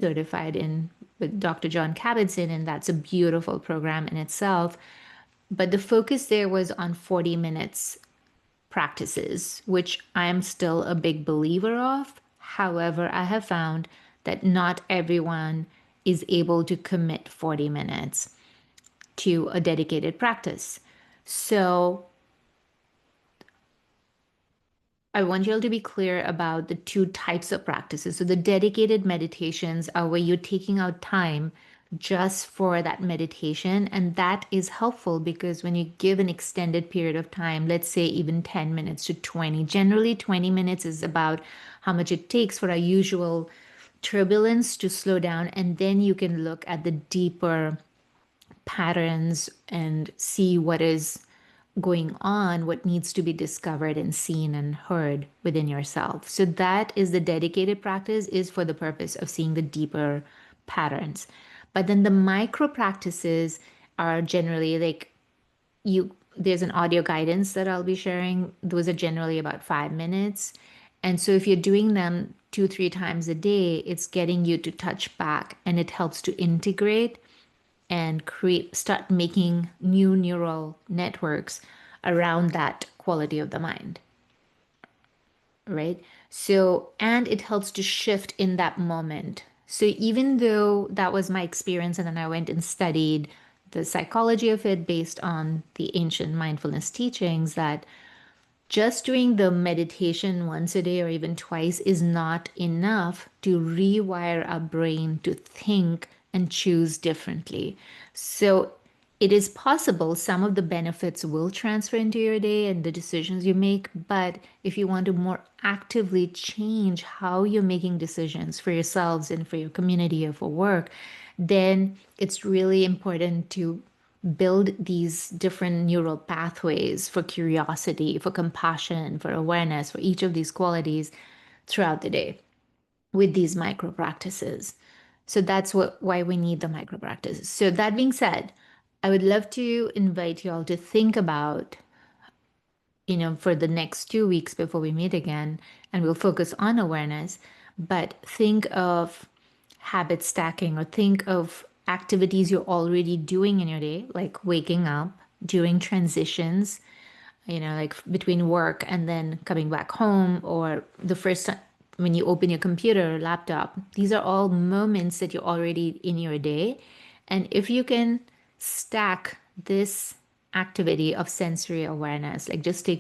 certified in with Dr. John Kabat-Zinn, and that's a beautiful program in itself. But the focus there was on 40 minutes practices, which I am still a big believer of. However, I have found that not everyone is able to commit 40 minutes to a dedicated practice. So I want you all to be clear about the two types of practices. So the dedicated meditations are where you're taking out time just for that meditation. And that is helpful because when you give an extended period of time, let's say even 10 minutes to 20, generally 20 minutes is about how much it takes for our usual turbulence to slow down. And then you can look at the deeper patterns and see what is going on, what needs to be discovered and seen and heard within yourself. So that is the dedicated practice, is for the purpose of seeing the deeper patterns. But then the micro practices are generally like there's an audio guidance that I'll be sharing. Those are generally about 5 minutes. And so if you're doing them 2, 3 times a day, it's getting you to touch back and it helps to integrate and start making new neural networks around that quality of the mind, right? So, and it helps to shift in that moment. So, even though that was my experience, and then I went and studied the psychology of it based on the ancient mindfulness teachings, that just doing the meditation once a day or even twice is not enough to rewire our brain to think and choose differently. So it is possible some of the benefits will transfer into your day and the decisions you make, but if you want to more actively change how you're making decisions for yourselves and for your community or for work, then it's really important to build these different neural pathways for curiosity, for compassion, for awareness, for each of these qualities throughout the day with these micro practices. So that's why we need the micro practices. So that being said, I would love to invite you all to think about, for the next 2 weeks before we meet again, and we'll focus on awareness, but think of habit stacking or think of activities you're already doing in your day, like waking up, doing transitions, like between work and then coming back home, or the first time when you open your computer or laptop. These are all moments that you're already in your day. And if you can stack this activity of sensory awareness, like just taking